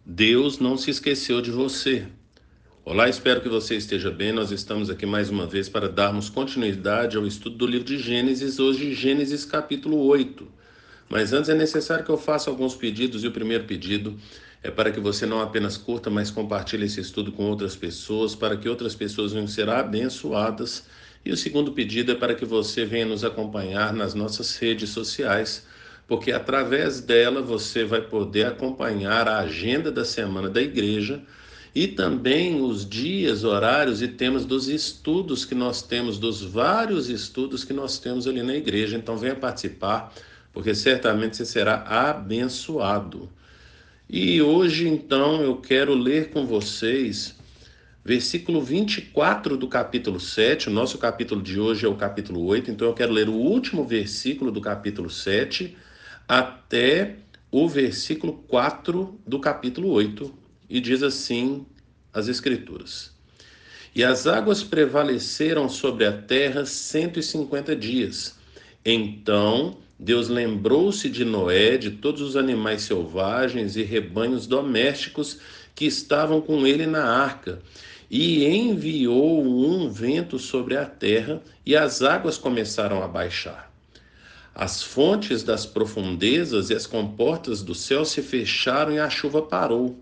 Deus não se esqueceu de você. Olá, espero que você esteja bem. Nós estamos aqui mais uma vez para darmos continuidade ao estudo do livro de Gênesis, hoje Gênesis capítulo 8. Mas antes é necessário que eu faça alguns pedidos, e o primeiro pedido é para que você não apenas curta, mas compartilhe esse estudo com outras pessoas, para que outras pessoas venham ser abençoadas. E o segundo pedido é para que você venha nos acompanhar nas nossas redes sociais, porque através dela você vai poder acompanhar a agenda da semana da igreja e também os dias, horários e temas dos estudos que nós temos, dos vários estudos que nós temos ali na igreja. Então venha participar, porque certamente você será abençoado. E hoje, então, eu quero ler com vocês versículo 24 do capítulo 7. O nosso capítulo de hoje é o capítulo 8, então eu quero ler o último versículo do capítulo 7 até o versículo 4 do capítulo 8. E diz assim as Escrituras: E as águas prevaleceram sobre a terra 150 dias. Então Deus lembrou-se de Noé, de todos os animais selvagens e rebanhos domésticos que estavam com ele na arca, e enviou um vento sobre a terra, e as águas começaram a baixar. As fontes das profundezas e as comportas do céu se fecharam e a chuva parou.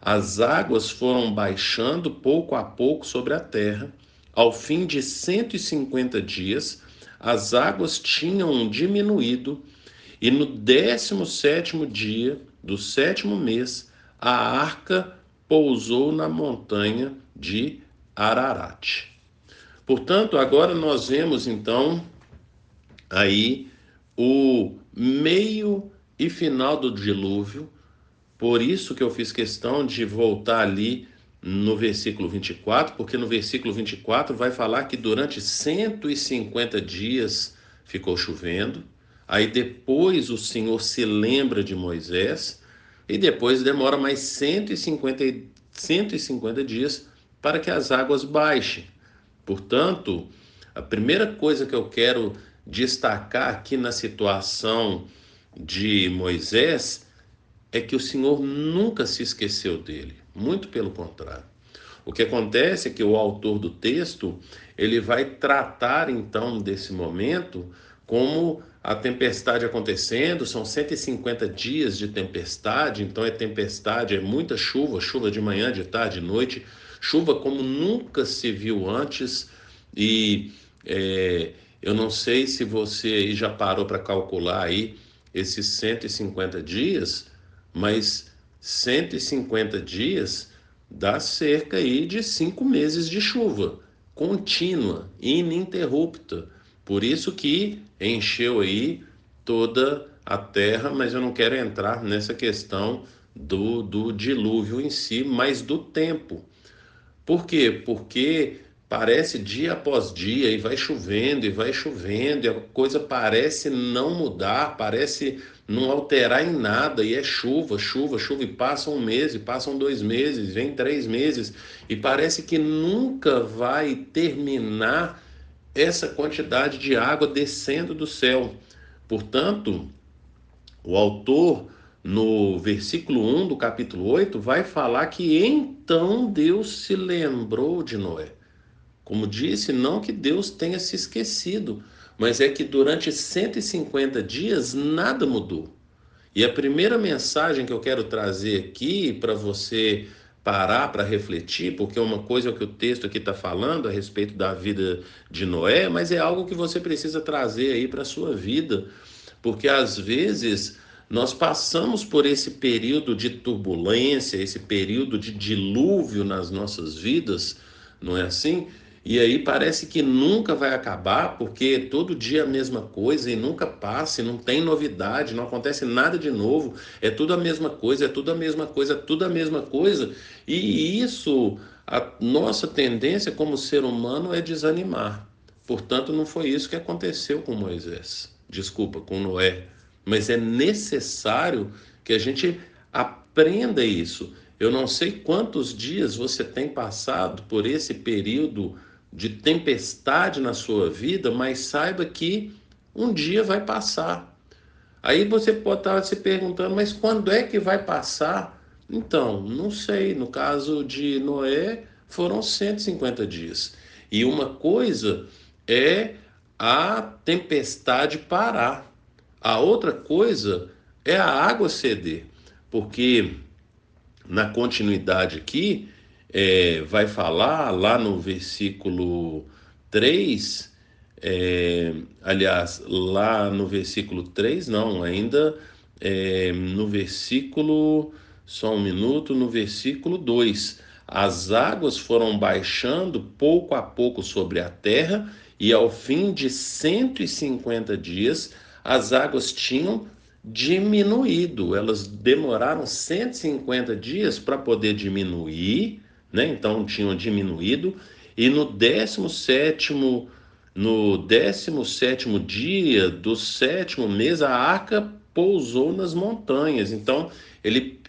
As águas foram baixando pouco a pouco sobre a terra. Ao fim de 150 dias, as águas tinham diminuído, e no 17º dia do 7º mês, a arca pousou na montanha de Ararat. Portanto, agora nós vemos então aí o meio e final do dilúvio. Por isso que eu fiz questão de voltar ali no versículo 24, porque no versículo 24 vai falar que durante 150 dias ficou chovendo, aí depois o Senhor se lembra de Moisés, e depois demora mais 150 dias para que as águas baixem. Portanto, a primeira coisa que eu quero destacar aqui na situação de Moisés é que o Senhor nunca se esqueceu dele, muito pelo contrário. O que acontece é que o autor do texto, ele vai tratar então desse momento como a tempestade acontecendo, são 150 dias de tempestade, então é tempestade, é muita chuva, chuva de manhã, de tarde, de noite, chuva como nunca se viu antes, e eu não sei se você aí já parou para calcular aí esses 150 dias, mas 150 dias dá cerca aí de 5 meses de chuva contínua, ininterrupta. Por isso que encheu aí toda a terra, mas eu não quero entrar nessa questão do dilúvio em si, mas do tempo. Por quê? Porque parece dia após dia e vai chovendo, e a coisa parece não mudar, parece não alterar em nada, e é chuva, chuva, chuva, e passa um mês, e passam 2 meses, vem 3 meses, e parece que nunca vai terminar essa quantidade de água descendo do céu. Portanto, o autor, no versículo 1 do capítulo 8, vai falar que então Deus se lembrou de Noé. Como disse, não que Deus tenha se esquecido, mas é que durante 150 dias nada mudou. E a primeira mensagem que eu quero trazer aqui para você parar para refletir, porque uma coisa é o que o texto aqui está falando a respeito da vida de Noé, mas é algo que você precisa trazer aí para a sua vida, porque às vezes nós passamos por esse período de turbulência, esse período de dilúvio nas nossas vidas, não é assim? E aí parece que nunca vai acabar, porque todo dia é a mesma coisa e nunca passa, e não tem novidade, não acontece nada de novo, é tudo a mesma coisa, é tudo a mesma coisa, é tudo a mesma coisa. E isso, a nossa tendência como ser humano é desanimar. Portanto, não foi isso que aconteceu com Moisés, desculpa, com Noé, mas é necessário que a gente aprenda isso. Eu não sei quantos dias você tem passado por esse período de tempestade na sua vida, mas saiba que um dia vai passar. Aí você pode estar se perguntando, mas quando é que vai passar? Então, não sei, no caso de Noé, foram 150 dias. E uma coisa é a tempestade parar. A outra coisa é a água ceder. Porque na continuidade aqui, vai falar lá no versículo 3, aliás, lá no versículo 3 não, ainda no versículo, só um minuto, no versículo 2: as águas foram baixando pouco a pouco sobre a terra, e ao fim de 150 dias, as águas tinham diminuído. Elas demoraram 150 dias para poder diminuir, né? Então tinham diminuído, e no décimo sétimo dia do sétimo mês, a arca pousou nas montanhas. Então ele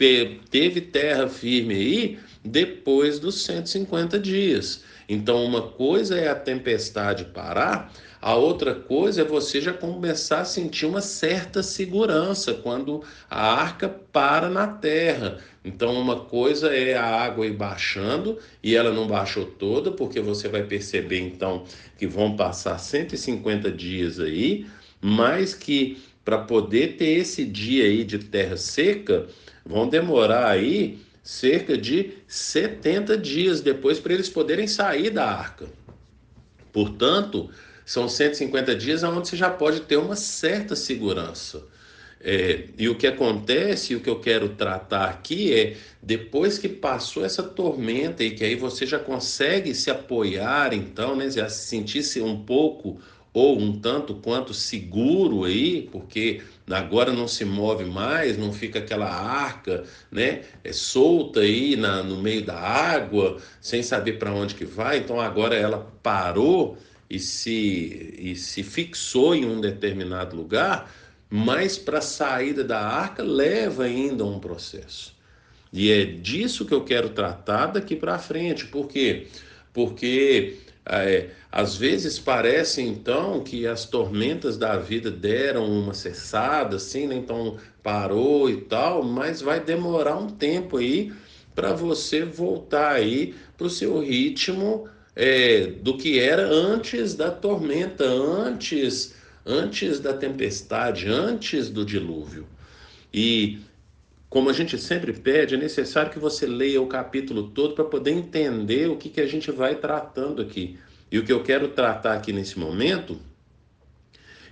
teve terra firme aí depois dos 150 dias. Então uma coisa é a tempestade parar, a outra coisa é você já começar a sentir uma certa segurança quando a arca para na terra. Então, uma coisa é a água ir baixando, e ela não baixou toda, porque você vai perceber então que vão passar 150 dias aí, mas que para poder ter esse dia aí de terra seca, vão demorar aí cerca de 70 dias depois para eles poderem sair da arca. Portanto, são 150 dias onde você já pode ter uma certa segurança. E o que acontece, e o que eu quero tratar aqui é, depois que passou essa tormenta e que aí você já consegue se apoiar, então, né, já se sentir um pouco ou um tanto quanto seguro aí, porque agora não se move mais, não fica aquela arca, né, solta aí no meio da água, sem saber para onde que vai. Então agora ela parou e se fixou em um determinado lugar, mas para a saída da arca leva ainda um processo. E é disso que eu quero tratar daqui para frente. Por quê? Porque às vezes parece então que as tormentas da vida deram uma cessada, assim, né? Então parou e tal, mas vai demorar um tempo aí para você voltar aí para o seu ritmo, do que era antes da tormenta, antes da tempestade, antes do dilúvio. E como a gente sempre pede, é necessário que você leia o capítulo todo para poder entender o que a gente vai tratando aqui. E o que eu quero tratar aqui nesse momento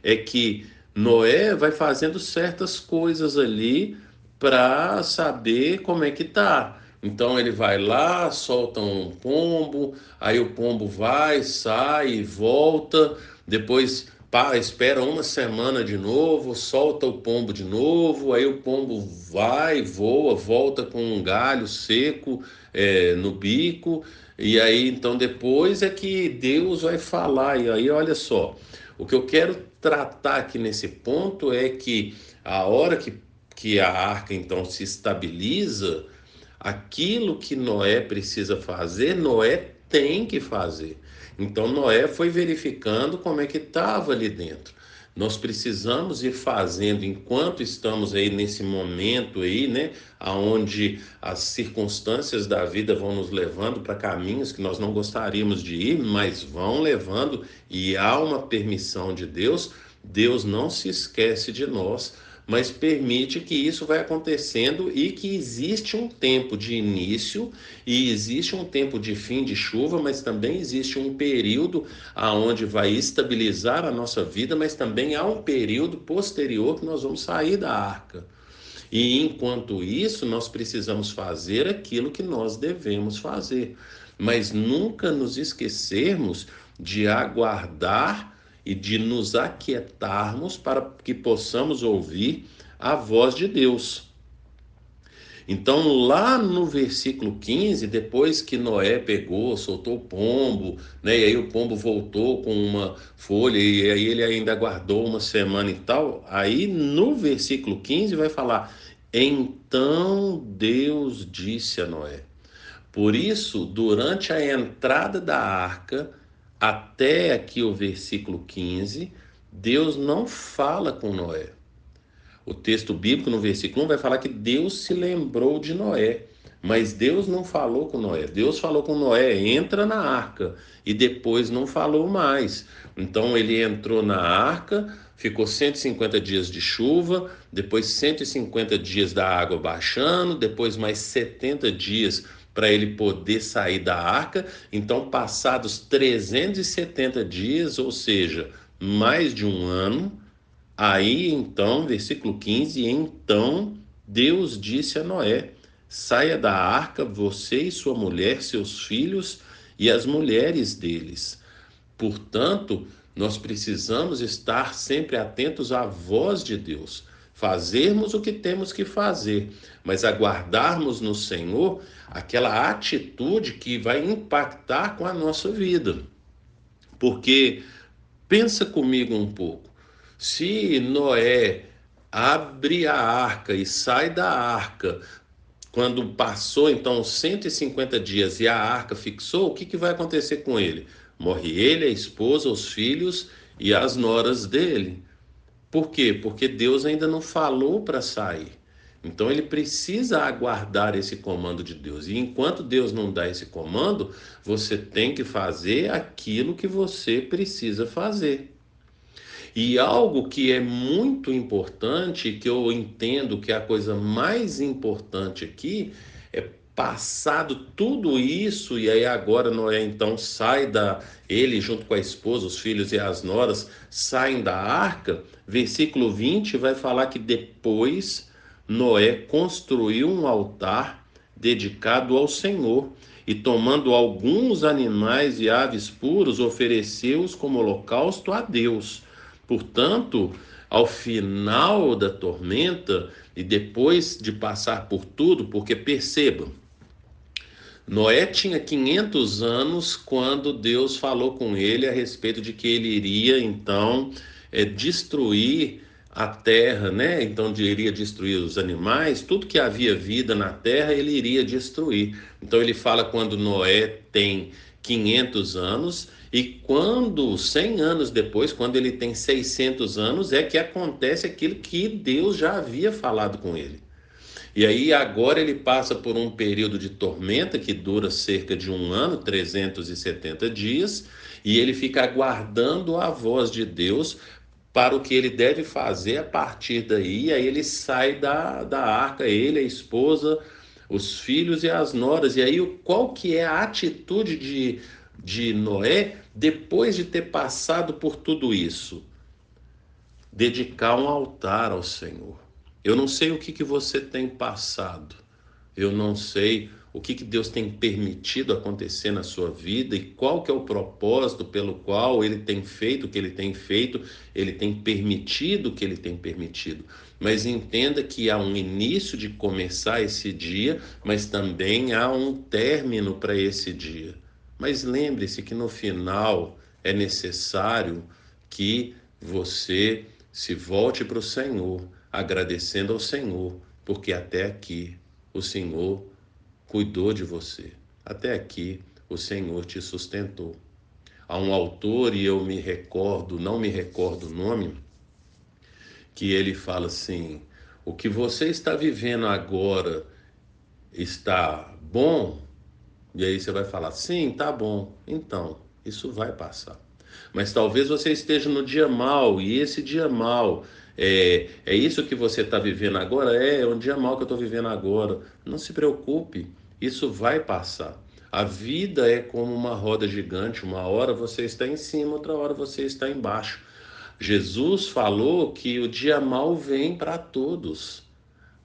é que Noé vai fazendo certas coisas ali para saber como é que tá. Então ele vai lá, solta um pombo, aí o pombo vai, sai e volta, depois espera uma semana de novo, solta o pombo de novo, aí o pombo vai, voa, volta com um galho seco no bico, e aí então depois é que Deus vai falar, e aí olha só. O que eu quero tratar aqui nesse ponto é que a hora que a arca então se estabiliza, aquilo que Noé precisa fazer, Noé tem que fazer. Então Noé foi verificando como é que estava ali dentro. Nós precisamos ir fazendo enquanto estamos aí nesse momento aí, né, aonde as circunstâncias da vida vão nos levando para caminhos que nós não gostaríamos de ir, mas vão levando, e há uma permissão de Deus. Deus não se esquece de nós, mas permite que isso vai acontecendo, e que existe um tempo de início e existe um tempo de fim de chuva, mas também existe um período aonde vai estabilizar a nossa vida, mas também há um período posterior que nós vamos sair da arca. E enquanto isso, nós precisamos fazer aquilo que nós devemos fazer, mas nunca nos esquecermos de aguardar e de nos aquietarmos para que possamos ouvir a voz de Deus. Então, lá no versículo 15, depois que Noé pegou, soltou o pombo, né, e aí o pombo voltou com uma folha, e aí ele ainda aguardou uma semana e tal, aí no versículo 15 vai falar: então Deus disse a Noé. Por isso, durante a entrada da arca, até aqui o versículo 15, Deus não fala com Noé. o texto bíblico no versículo 1 vai falar que Deus se lembrou de Noé. Mas Deus não falou com Noé. Deus falou com Noé, entra na arca. E depois não falou mais. Então ele entrou na arca, ficou 150 dias de chuva, depois 150 dias da água baixando, depois mais 70 dias para ele poder sair da arca. Então, passados 370 dias, ou seja, mais de um ano, aí então, versículo 15, então Deus disse a Noé: saia da arca, você e sua mulher, seus filhos e as mulheres deles. Portanto, nós precisamos estar sempre atentos à voz de Deus, fazermos o que temos que fazer, mas aguardarmos no Senhor aquela atitude que vai impactar com a nossa vida. Porque pensa comigo um pouco. Se Noé abre a arca e sai da arca, quando passou então 150 dias e a arca fixou, o que, que vai acontecer com ele? Morre ele, a esposa, os filhos e as noras dele. Por quê? Porque Deus ainda não falou para sair. Então ele precisa aguardar esse comando de Deus. E enquanto Deus não dá esse comando, você tem que fazer aquilo que você precisa fazer. E algo que é muito importante, que eu entendo que é a coisa mais importante aqui, é passado tudo isso, e aí agora Noé então ele junto com a esposa, os filhos e as noras, saem da arca. Versículo 20 vai falar que depois Noé construiu um altar dedicado ao Senhor, e tomando alguns animais e aves puros, ofereceu-os como holocausto a Deus. Portanto, ao final da tormenta e depois de passar por tudo, porque perceba, Noé tinha 500 anos quando Deus falou com ele a respeito de que ele iria então destruir a terra, né? Então ele iria destruir os animais, tudo que havia vida na terra ele iria destruir. Então ele fala quando Noé tem 500 anos e quando 100 anos depois, quando ele tem 600 anos, é que acontece aquilo que Deus já havia falado com ele. E aí agora ele passa por um período de tormenta que dura cerca de um ano, 370 dias, e ele fica aguardando a voz de Deus para o que ele deve fazer a partir daí. E aí ele sai da arca, ele, a esposa, os filhos e as noras. E aí qual que é a atitude de Noé depois de ter passado por tudo isso? Dedicar um altar ao Senhor. Eu não sei o que você tem passado, eu não sei o que Deus tem permitido acontecer na sua vida e qual que é o propósito pelo qual Ele tem feito o que Ele tem feito, Ele tem permitido o que Ele tem permitido. Mas entenda que há um início de começar esse dia, mas também há um término para esse dia. Mas lembre-se que no final é necessário que você se volte para o Senhor, agradecendo ao Senhor, porque até aqui o Senhor cuidou de você. Até aqui o Senhor te sustentou. Há um autor, e eu me recordo, não me recordo o nome, que ele fala assim: o que você está vivendo agora está bom? E aí você vai falar: sim, tá bom. Então, isso vai passar. Mas talvez você esteja no dia mal, e esse dia mal é isso que você está vivendo agora? É um dia mal que eu estou vivendo agora. Não se preocupe, isso vai passar. A vida é como uma roda gigante, uma hora você está em cima, outra hora você está embaixo. Jesus falou que o dia mal vem para todos.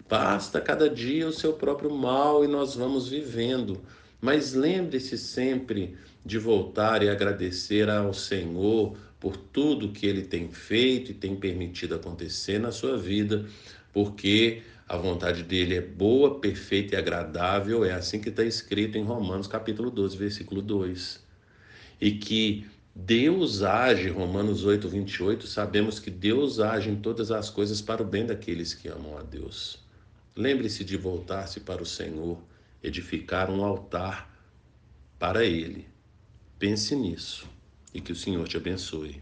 Basta cada dia o seu próprio mal e nós vamos vivendo. Mas lembre-se sempre de voltar e agradecer ao Senhor por tudo que Ele tem feito e tem permitido acontecer na sua vida, porque a vontade dele é boa, perfeita e agradável. É assim que está escrito em Romanos capítulo 12, versículo 2. E que Deus age, Romanos 8, 28, sabemos que Deus age em todas as coisas para o bem daqueles que amam a Deus. Lembre-se de voltar-se para o Senhor, edificar um altar para Ele. Pense nisso e que o Senhor te abençoe.